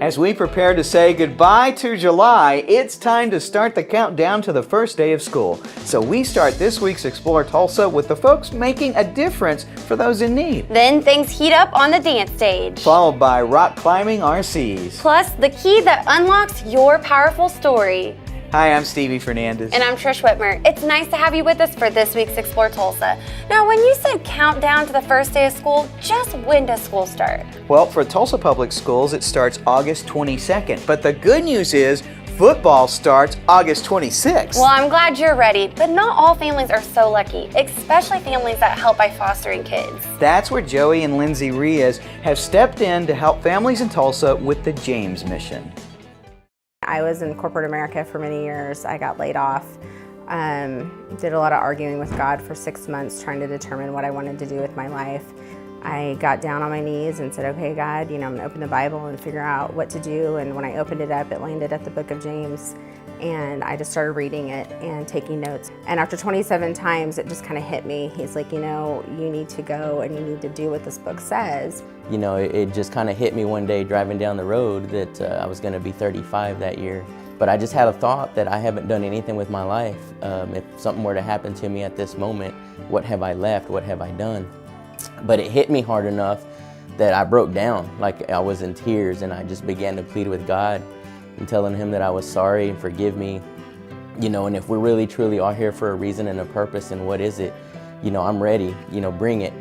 As we prepare to say goodbye to July, it's time to start the countdown to the first day of school. So we start this week's Explore Tulsa with the folks making a difference for those in need. Then things heat up on the dance stage. Followed by rock climbing RCs. Plus, the key that unlocks your powerful story. Hi, I'm Stevie Fernandez. And I'm Trish Whitmer. It's nice to have you with us for this week's Explore Tulsa. Now, when you said countdown to the first day of school, just when does school start? Well, for Tulsa Public Schools, it starts August 22nd. But the good news is, football starts August 26th. Well, I'm glad you're ready, but not all families are so lucky, especially families that help by fostering kids. That's where Joey and Lindsay Riaz have stepped in to help families in Tulsa with the James Mission. I was in corporate America for many years. I got laid off. Did a lot of arguing with God for 6 months trying to determine what I wanted to do with my life. I got down on my knees and said, okay, God, I'm gonna open the Bible and figure out what to do. And when I opened it up, it landed at the book of James. And I just started reading it and taking notes. And after 27 times, it just kind of hit me. He's like, you need to go and you need to do what this book says. It just kind of hit me one day driving down the road that I was going to be 35 that year. But I just had a thought that I haven't done anything with my life. If something were to happen to me at this moment, what have I left? What have I done? But it hit me hard enough that I broke down, like I was in tears, and I just began to plead with God and telling him that I was sorry and forgive me. And if we really truly are here for a reason and a purpose, and what is it? I'm ready, bring it.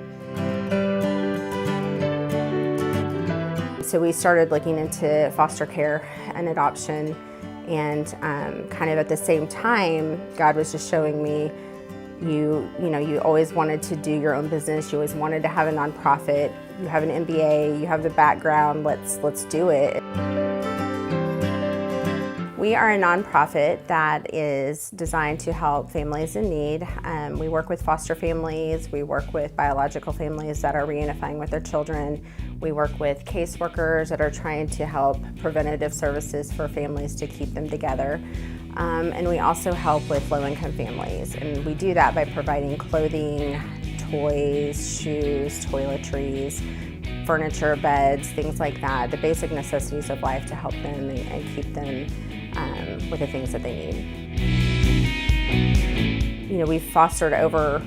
So we started looking into foster care and adoption, and kind of at the same time, God was just showing me, you always wanted to do your own business, you always wanted to have a nonprofit, you have an MBA, you have the background, let's do it. We are a nonprofit that is designed to help families in need. We work with foster families, we work with biological families that are reunifying with their children. We work with caseworkers that are trying to help preventative services for families to keep them together. And we also help with low-income families. And we do that by providing clothing, toys, shoes, toiletries, furniture, beds, things like that, the basic necessities of life to help them and keep them with the things that they need. We've fostered over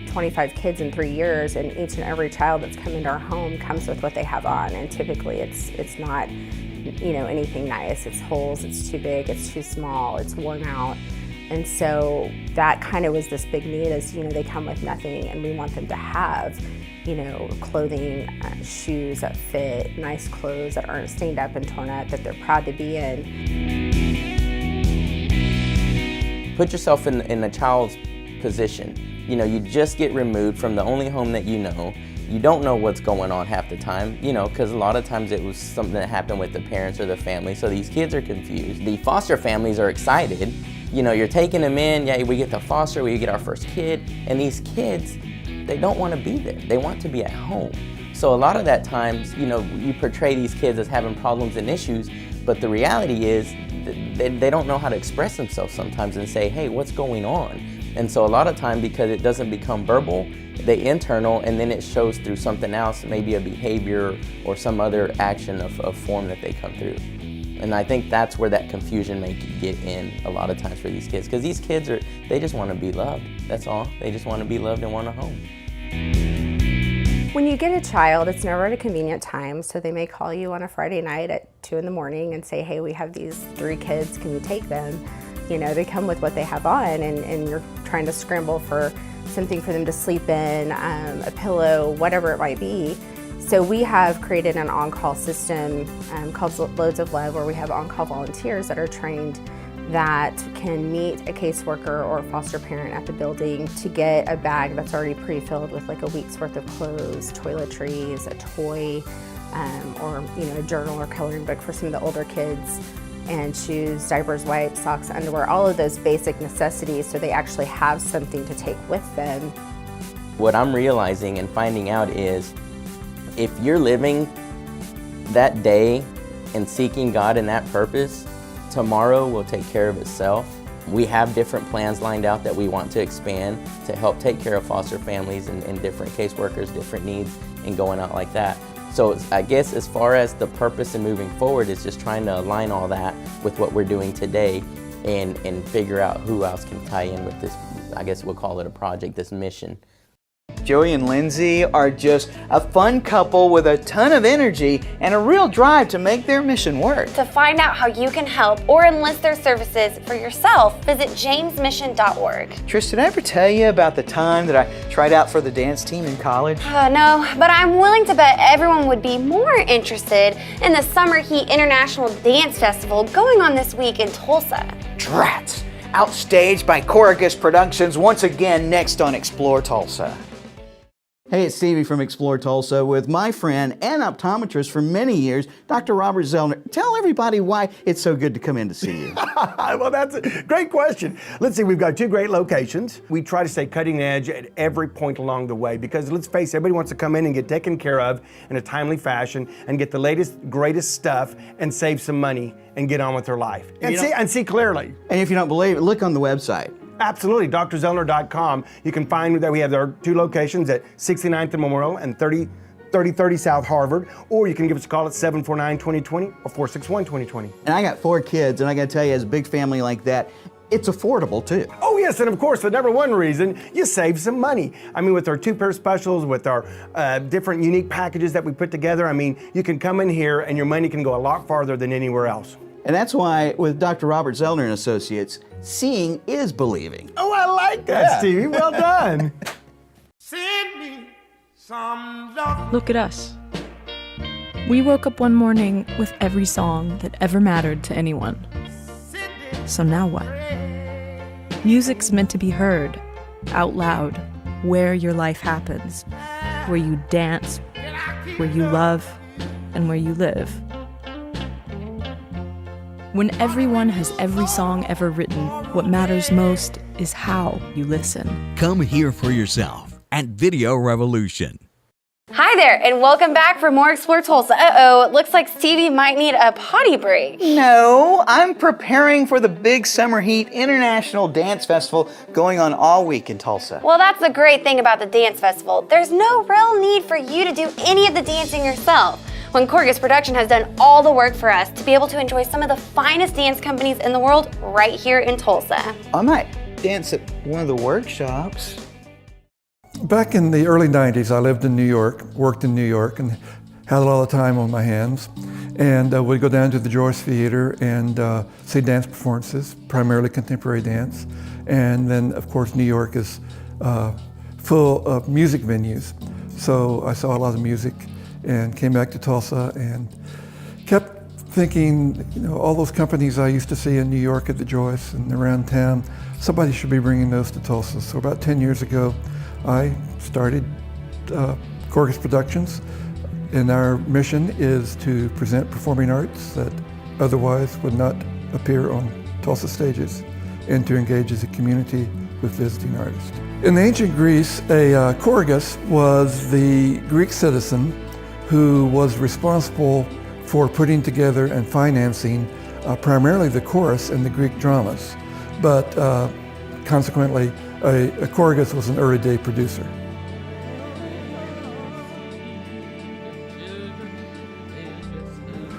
25 kids in 3 years, and each and every child that's come into our home comes with what they have on, and typically it's not anything nice. It's holes, it's too big, it's too small, it's worn out. And so that kind of was this big need is, they come with nothing, and we want them to have clothing, shoes that fit, nice clothes that aren't stained up and torn up, that they're proud to be in. Put yourself in a child's position. You just get removed from the only home that you know. You don't know what's going on half the time, because a lot of times it was something that happened with the parents or the family, so these kids are confused. The foster families are excited. You're taking them in, yeah, we get to foster, we get our first kid, and these kids, they don't want to be there. They want to be at home. So a lot of that times, you portray these kids as having problems and issues, but the reality is they don't know how to express themselves sometimes and say, hey, what's going on? And so a lot of time, because it doesn't become verbal, they internal, and then it shows through something else, maybe a behavior or some other action of form that they come through. And I think that's where that confusion may get in a lot of times for these kids, because these kids they just want to be loved. That's all. They just want to be loved and want a home. When you get a child, it's never at a convenient time, so they may call you on a Friday night at 2 in the morning and say, hey, we have these 3 kids, can you take them? They come with what they have on, and you're trying to scramble for something for them to sleep in, a pillow, whatever it might be. So we have created an on-call system called Loads of Love, where we have on-call volunteers that are trained that can meet a caseworker or a foster parent at the building to get a bag that's already pre-filled with like a week's worth of clothes, toiletries, a toy, or a journal or coloring book for some of the older kids, and shoes, diapers, wipes, socks, underwear, all of those basic necessities, so they actually have something to take with them. What I'm realizing and finding out is, if you're living that day and seeking God in that purpose, tomorrow will take care of itself. We have different plans lined out that we want to expand to help take care of foster families and different caseworkers, different needs, and going out like that. So I guess as far as the purpose and moving forward is just trying to align all that with what we're doing today and figure out who else can tie in with this, I guess we'll call it a project, this mission. Joey and Lindsay are just a fun couple with a ton of energy and a real drive to make their mission work. To find out how you can help or enlist their services for yourself, visit jamesmission.org. Trish, did I ever tell you about the time that I tried out for the dance team in college? No, but I'm willing to bet everyone would be more interested in the Summer Heat International Dance Festival going on this week in Tulsa. Drats! Outstaged by Choregus Productions once again next on Explore Tulsa. Hey, it's Stevie from Explore Tulsa with my friend and optometrist for many years, Dr. Robert Zellner. Tell everybody why it's so good to come in to see you. Well, that's a great question. Let's see, we've got 2 great locations. We try to stay cutting edge at every point along the way because let's face it, everybody wants to come in and get taken care of in a timely fashion and get the latest, greatest stuff and save some money and get on with their life. And see clearly. And if you don't believe it, look on the website. Absolutely, drzellner.com. You can find that we have our 2 locations at 69th and Memorial and 3030 South Harvard, or you can give us a call at 749-2020 or 461-2020. And I got 4 kids, and I got to tell you, as a big family like that, it's affordable too. Oh yes, and of course, the number one reason, you save some money. I mean, with our 2-pair specials, with our different unique packages that we put together, I mean, you can come in here and your money can go a lot farther than anywhere else. And that's why with Dr. Robert Zellner and Associates, seeing is believing. Oh, I like that, Stevie. Well done. Send me some love. Look at us. We woke up one morning with every song that ever mattered to anyone. So now what? Music's meant to be heard, out loud, where your life happens, where you dance, where you love, and where you live. When everyone has every song ever written, what matters most is how you listen. Come hear for yourself at Video Revolution. Hi there, and welcome back for more Explore Tulsa. Uh-oh, it looks like Stevie might need a potty break. No, I'm preparing for the big Summer Heat International Dance Festival going on all week in Tulsa. Well, that's the great thing about the dance festival. There's no real need for you to do any of the dancing yourself. When Choregus Production has done all the work for us to be able to enjoy some of the finest dance companies in the world right here in Tulsa. I might dance at one of the workshops. Back in the early 90s, I lived in New York, worked in New York, and had a lot of time on my hands. And we'd go down to the Joyce Theater and see dance performances, primarily contemporary dance. And then, of course, New York is full of music venues. So I saw a lot of music and came back to Tulsa and kept thinking, you know, all those companies I used to see in New York at the Joyce and around town, somebody should be bringing those to Tulsa. So about 10 years ago, I started Choregus Productions, and our mission is to present performing arts that otherwise would not appear on Tulsa stages and to engage as a community with visiting artists. In ancient Greece, a choregus was the Greek citizen who was responsible for putting together and financing primarily the chorus in the Greek dramas, but consequently, a choregus was an early day producer.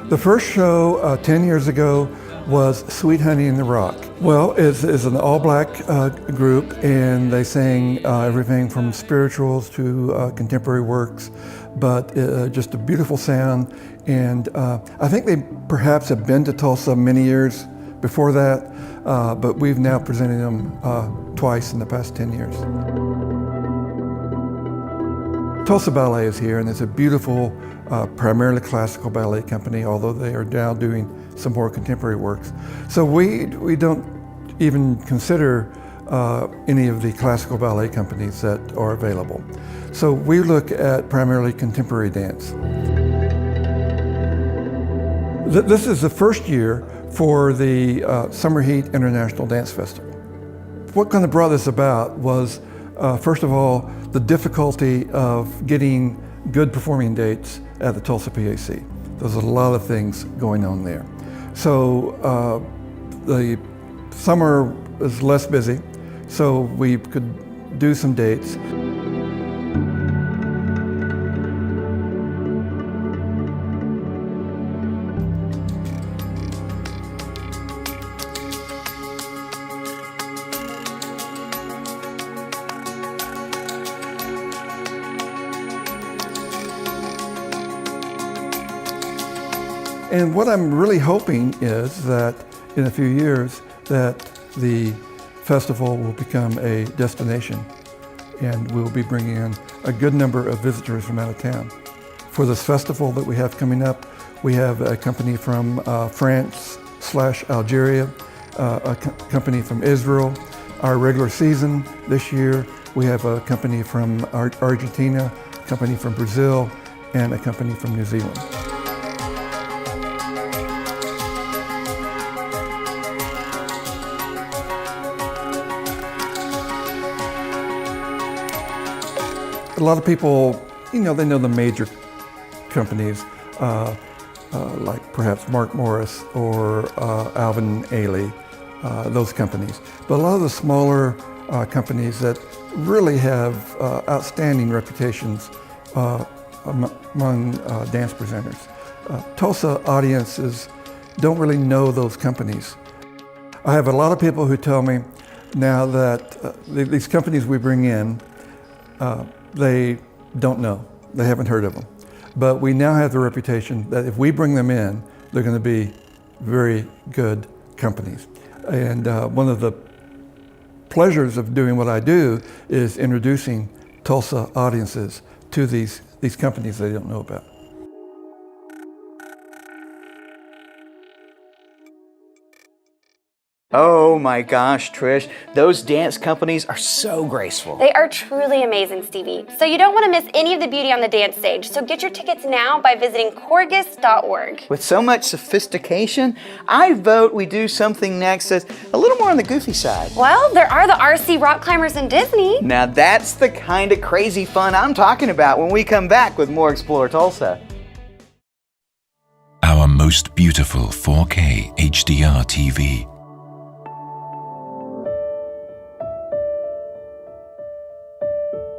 The first show 10 years ago was Sweet Honey in the Rock. Well, it's an all-black group, and they sang everything from spirituals to contemporary works, but just a beautiful sound. And I think they perhaps have been to Tulsa many years before that, but we've now presented them twice in the past 10 years. Tulsa Ballet is here, and it's a beautiful, primarily classical ballet company, although they are now doing some more contemporary works. So we don't even consider any of the classical ballet companies that are available. So we look at primarily contemporary dance. This is the first year for the Summer Heat International Dance Festival. What kind of brought this about was, first of all, the difficulty of getting good performing dates at the Tulsa PAC. There's a lot of things going on there. So the summer is less busy, so we could do some dates. And what I'm really hoping is that in a few years that the festival will become a destination and we'll be bringing in a good number of visitors from out of town. For this festival that we have coming up, we have a company from France/Algeria, a company from Israel. Our regular season this year, we have a company from Argentina, a company from Brazil, and a company from New Zealand. A lot of people, they know the major companies like perhaps Mark Morris or Alvin Ailey, those companies. But a lot of the smaller companies that really have outstanding reputations among dance presenters. Tulsa audiences don't really know those companies. I have a lot of people who tell me now that these companies we bring in, they don't know, they haven't heard of them. But we now have the reputation that if we bring them in, they're going to be very good companies. And one of the pleasures of doing what I do is introducing Tulsa audiences to these companies they don't know about. Oh my gosh, Trish, those dance companies are so graceful. They are truly amazing, Stevie. So you don't want to miss any of the beauty on the dance stage. So get your tickets now by visiting Choregus.org. With so much sophistication, I vote we do something next that's a little more on the goofy side. Well, there are the RC rock climbers in Disney. Now that's the kind of crazy fun I'm talking about when we come back with more Explore Tulsa. Our most beautiful 4K HDR TV.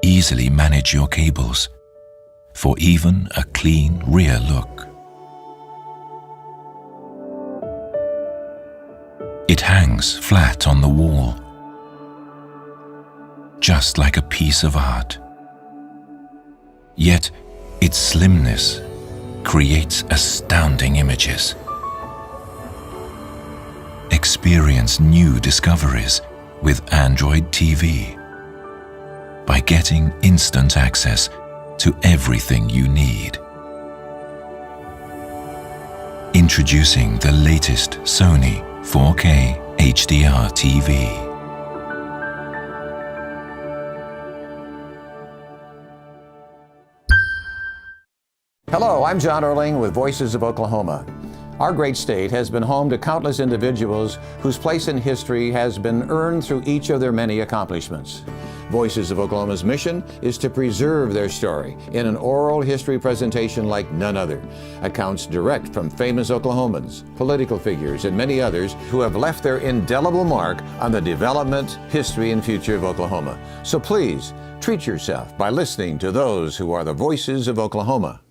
Easily manage your cables for even a clean rear look. It hangs flat on the wall, just like a piece of art. Yet its slimness creates astounding images. Experience new discoveries with Android TV by getting instant access to everything you need. Introducing the latest Sony 4K HDR TV. Hello, I'm John Erling with Voices of Oklahoma. Our great state has been home to countless individuals whose place in history has been earned through each of their many accomplishments. Voices of Oklahoma's mission is to preserve their story in an oral history presentation like none other. Accounts direct from famous Oklahomans, political figures, and many others who have left their indelible mark on the development, history, and future of Oklahoma. So please, treat yourself by listening to those who are the voices of Oklahoma.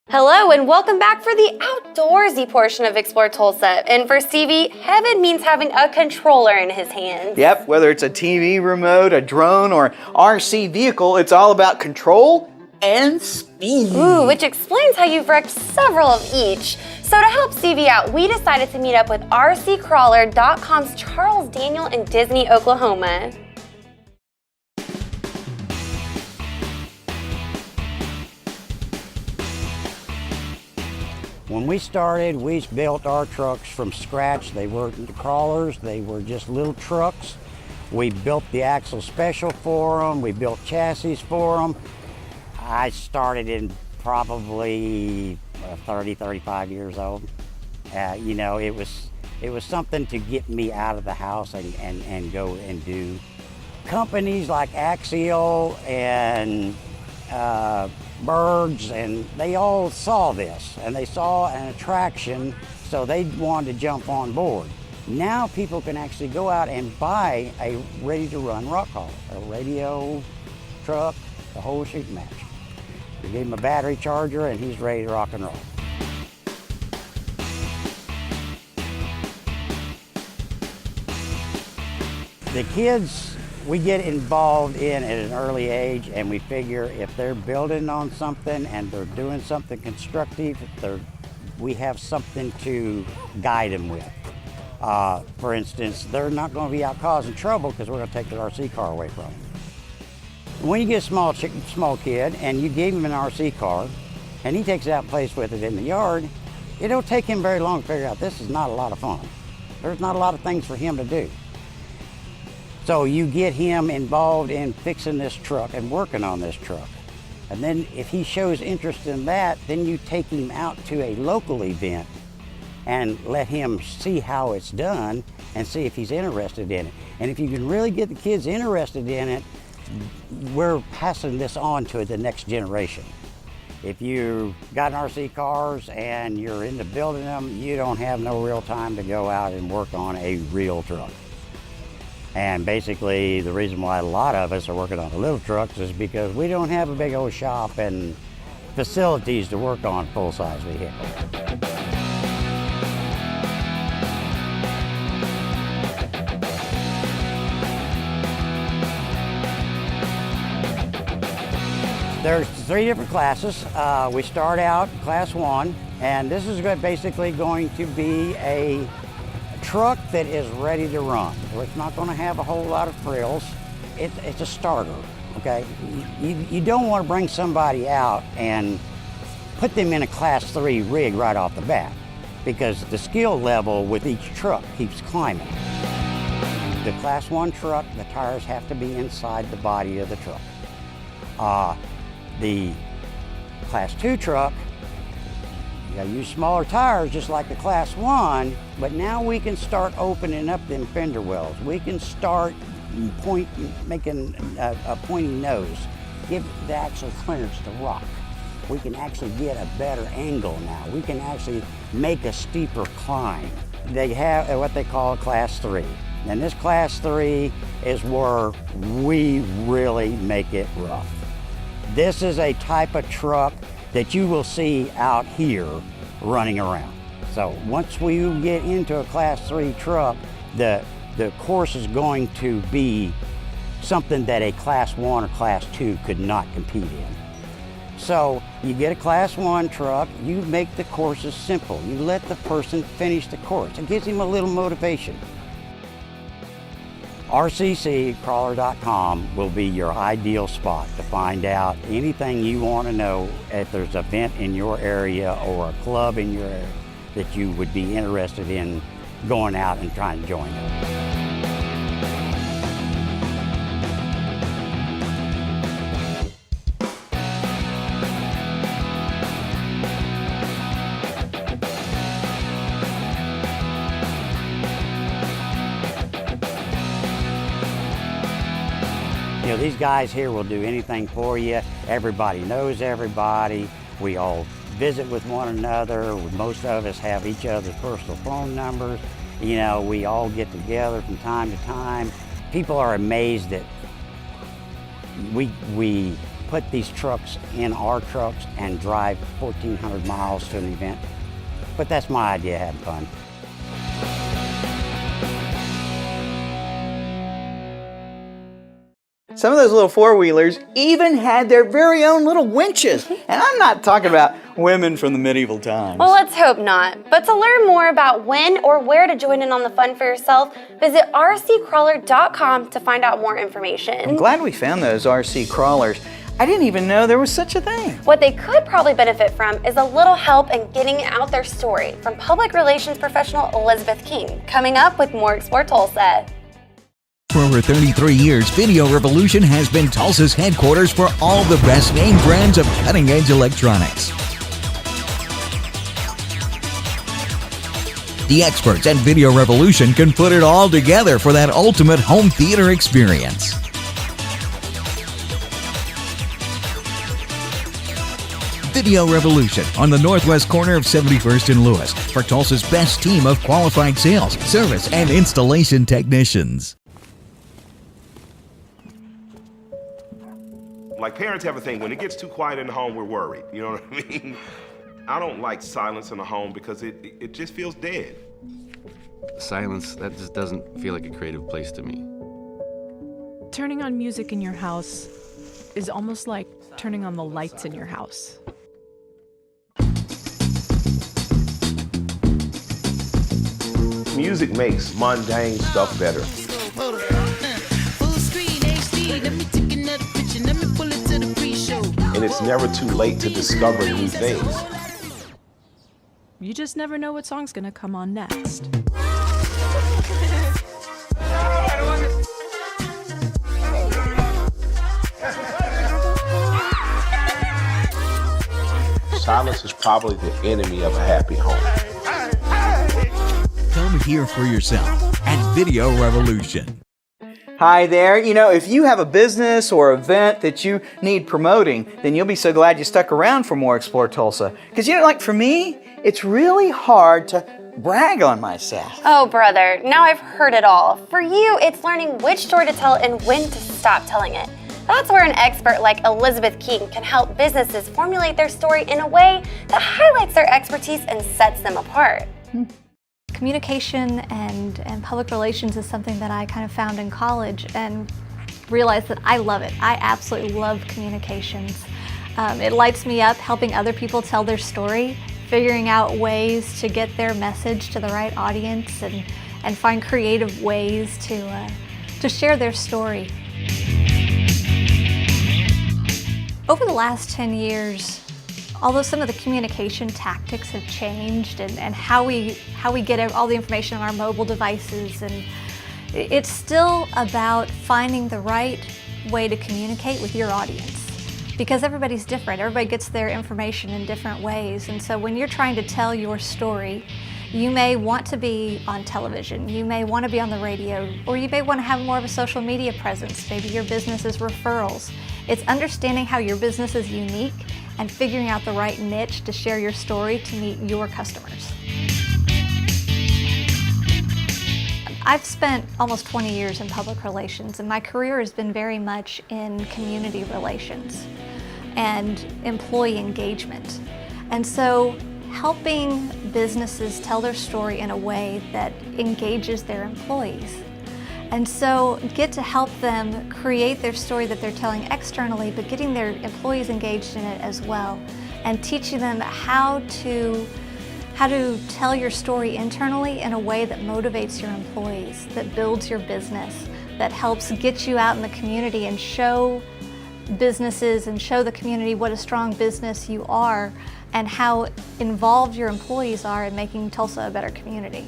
Hello and welcome back for the outdoorsy portion of Explore Tulsa. And for Stevie, heaven means having a controller in his hands. Yep, whether it's a TV remote, a drone, or RC vehicle, it's all about control and speed. Ooh, which explains how you've wrecked several of each. So to help Stevie out, we decided to meet up with RCCrawler.com's Charles Daniel in Disney, Oklahoma. When we started, we built our trucks from scratch. They weren't crawlers, they were just little trucks. We built the axle special for them, we built chassis for them. I started in probably 30, 35 years old. You know, it was something to get me out of the house and go and do. Companies like Axial and Birds, and they all saw this and they saw an attraction, so they wanted to jump on board. Now people can actually go out and buy a ready-to-run rock crawler, a radio, truck, the whole shooting match. You give him a battery charger and he's ready to rock and roll. The kids we get involved in at an early age, and we figure if they're building on something and they're doing something constructive, they're we have something to guide them with. For instance, they're not going to be out causing trouble because we're going to take the RC car away from them. When you get a small kid and you gave him an RC car and he takes it out and plays with it in the yard, it don't take him very long to figure out this is not a lot of fun. There's not a lot of things for him to do. So you get him involved in fixing this truck and working on this truck. And then if he shows interest in that, then you take him out to a local event and let him see how it's done and see if he's interested in it. And if you can really get the kids interested in it, we're passing this on to the next generation. If you got an RC cars and you're into building them, you don't have no real time to go out and work on a real truck. And basically the reason why a lot of us are working on the little trucks is because we don't have a big old shop and facilities to work on full-size vehicles. There's 3 different classes. We start out class 1, and this is basically going to be a truck that is ready to run. It's not going to have a whole lot of frills. It's a starter, okay? You don't want to bring somebody out and put them in a class 3 rig right off the bat because the skill level with each truck keeps climbing. The class 1 truck, the tires have to be inside the body of the truck. The class 2 truck, you gotta use smaller tires just like the class 1, but now we can start opening up them fender wells. We can start making a pointy nose, give the actual clearance to rock. We can actually get a better angle now. We can actually make a steeper climb. They have what they call class 3. And this class 3 is where we really make it rough. This is a type of truck that you will see out here running around. So once we get into a class 3 truck, the course is going to be something that a class 1 or class 2 could not compete in. So you get a class 1 truck, you make the courses simple. You let the person finish the course. It gives him a little motivation. RCCcrawler.com will be your ideal spot to find out anything you want to know if there's an event in your area or a club in your area that you would be interested in going out and trying to join them. You know, these guys here will do anything for you. Everybody knows everybody. We all visit with one another. Most of us have each other's personal phone numbers. You know, we all get together from time to time. People are amazed that we put these trucks in our trucks and drive 1,400 miles to an event. But that's my idea of having fun. Some of those little four-wheelers even had their very own little winches. And I'm not talking about women from the medieval times. Well, let's hope not. But to learn more about when or where to join in on the fun for yourself, visit rccrawler.com to find out more information. I'm glad we found those RC crawlers. I didn't even know there was such a thing. What they could probably benefit from is a little help in getting out their story from public relations professional Elizabeth King. Coming up with more Explore Tulsa. For over 33 years, Video Revolution has been Tulsa's headquarters for all the best name brands of cutting-edge electronics. The experts at Video Revolution can put it all together for that ultimate home theater experience. Video Revolution on the northwest corner of 71st and Lewis for Tulsa's best team of qualified sales, service, and installation technicians. Like parents have a thing, when it gets too quiet in the home, we're worried. You know what I mean? I don't like silence in the home because it just feels dead. Silence, that just doesn't feel like a creative place to me. Turning on music in your house is almost like turning on the lights in your house. Music makes mundane stuff better. And it's never too late to discover new things. You just never know what song's gonna come on next. Silence is probably the enemy of a happy home. Come hear for yourself at Video Revolution. Hi there. You know, if you have a business or event that you need promoting, then you'll be so glad you stuck around for more Explre Tulsa. Because, you know, like for me, it's really hard to brag on myself. Oh, brother, now I've heard it all. For you, it's learning which story to tell and when to stop telling it. That's where an expert like Elizabeth King can help businesses formulate their story in a way that highlights their expertise and sets them apart. Communication and public relations is something that I kind of found in college and realized that I love it. I absolutely love communications. It lights me up helping other people tell their story, figuring out ways to get their message to the right audience and find creative ways to share their story. Over the last 10 years, although some of the communication tactics have changed and how we get all the information on our mobile devices, and it's still about finding the right way to communicate with your audience. Because everybody's different, everybody gets their information in different ways, and so when you're trying to tell your story, you may want to be on television, you may want to be on the radio, or you may want to have more of a social media presence. Maybe your business is referrals. It's understanding how your business is unique and figuring out the right niche to share your story to meet your customers. I've spent almost 20 years in public relations, and my career has been very much in community relations and employee engagement. And so helping businesses tell their story in a way that engages their employees. And so get to help them create their story that they're telling externally, but getting their employees engaged in it as well, and teaching them how to tell your story internally in a way that motivates your employees, that builds your business, that helps get you out in the community and show businesses and show the community what a strong business you are and how involved your employees are in making Tulsa a better community.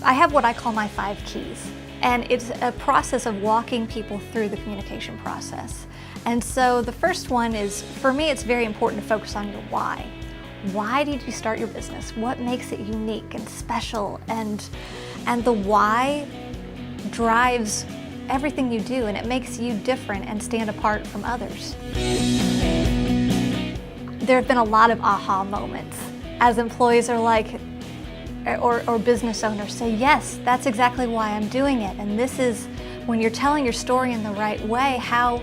I have what I call my 5 keys, and it's a process of walking people through the communication process. And so the first one is, for me, it's very important to focus on your why. Why did you start your business? What makes it unique and special? And the why drives everything you do, and it makes you different and stand apart from others. There have been a lot of aha moments as employees are like, or business owners say, yes, that's exactly why I'm doing it. And this is, when you're telling your story in the right way, how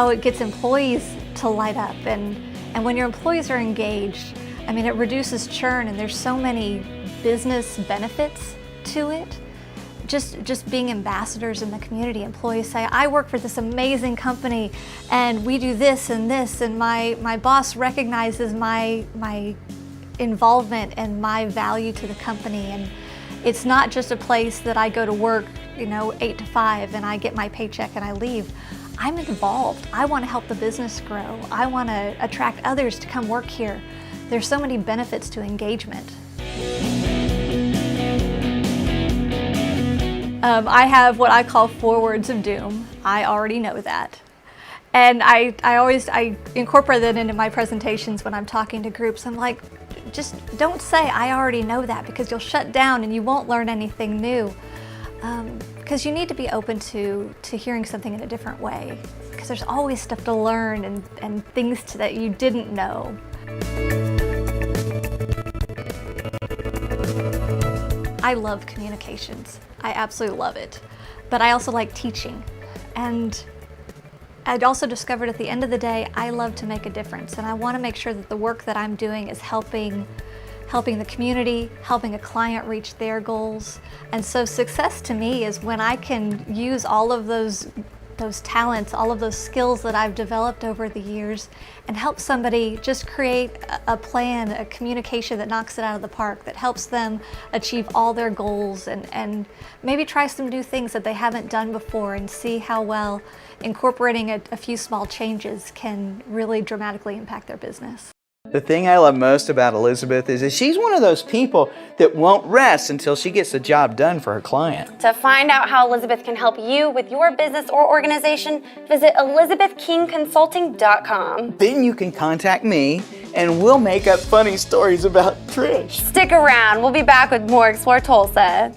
it gets employees to light up. And when your employees are engaged, I mean, it reduces churn, and there's so many business benefits to it. Just being ambassadors in the community. Employees say, I work for this amazing company and we do this, and my boss recognizes my involvement and my value to the company. And it's not just a place that I go to work, 8 to 5 and I get my paycheck and I leave. I'm involved. I want to help the business grow. I want to attract others to come work here. There's so many benefits to engagement. I have what I call 4 words of doom. I already know that. And I incorporate that into my presentations when I'm talking to groups. I'm like, just don't say I already know that, because you'll shut down and you won't learn anything new. Because you need to be open to hearing something in a different way, because there's always stuff to learn and things that you didn't know. I love communications. I absolutely love it. But I also like teaching. And I'd also discovered at the end of the day, I love to make a difference, and I want to make sure that the work that I'm doing is helping the community, helping a client reach their goals. And so success to me is when I can use all of those those talents, all of those skills that I've developed over the years, and help somebody just create a plan, a communication that knocks it out of the park, that helps them achieve all their goals, and maybe try some new things that they haven't done before, and see how well incorporating a few small changes can really dramatically impact their business. The thing I love most about Elizabeth is that she's one of those people that won't rest until she gets the job done for her client. To find out how Elizabeth can help you with your business or organization, visit elizabethkingconsulting.com. Then you can contact me and we'll make up funny stories about Trish. Stick around, we'll be back with more Explore Tulsa.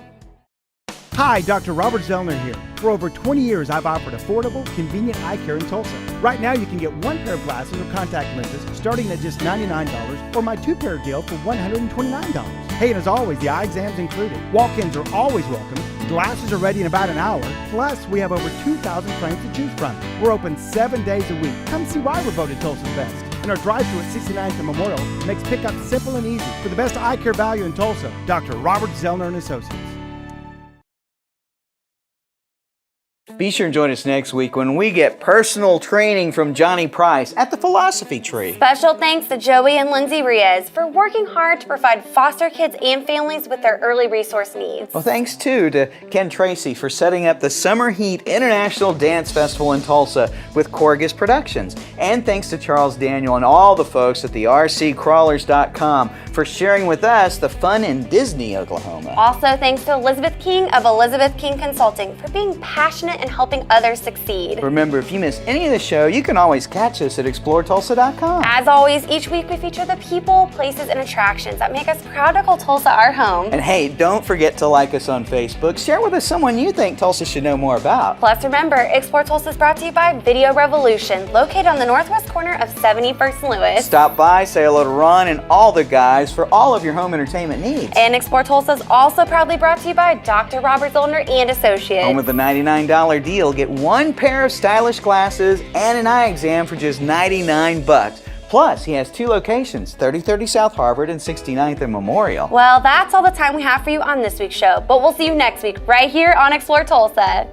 Hi, Dr. Robert Zellner here. For over 20 years, I've offered affordable, convenient eye care in Tulsa. Right now, you can get one pair of glasses or contact lenses starting at just $99, or my two-pair deal for $129. Hey, and as always, the eye exam's included. Walk-ins are always welcome. Glasses are ready in about an hour. Plus, we have over 2,000 frames to choose from. We're open 7 days a week. Come see why we're voted Tulsa's best. And our drive-thru at 69th and Memorial makes pickup simple and easy. For the best eye care value in Tulsa, Dr. Robert Zellner and Associates. Be sure and join us next week when we get personal training from Johnny Price at the Philosophy Tree. Special thanks to Joey and Lindsay Riaz for working hard to provide foster kids and families with their early resource needs. Well, thanks too to Ken Tracy for setting up the Summer Heat International Dance Festival in Tulsa with Choregus Productions. And thanks to Charles Daniel and all the folks at the rccrawlers.com for sharing with us the fun in Disney, Oklahoma. Also, thanks to Elizabeth King of Elizabeth King Consulting for being passionate and helping others succeed. Remember, if you miss any of the show, you can always catch us at ExploreTulsa.com. As always, each week we feature the people, places, and attractions that make us proud to call Tulsa our home. And hey, don't forget to like us on Facebook. Share with us someone you think Tulsa should know more about. Plus, remember, Explore Tulsa is brought to you by Video Revolution, located on the northwest corner of 71st and Lewis. Stop by, say hello to Ron and all the guys for all of your home entertainment needs. And Explore Tulsa is also proudly brought to you by Dr. Robert Zellner and Associates. Home with the $99 deal, get one pair of stylish glasses and an eye exam for just $99. Plus, he has 2 locations, 3030 South Harvard and 69th and Memorial. Well, that's all the time we have for you on this week's show, but we'll see you next week right here on Explore Tulsa.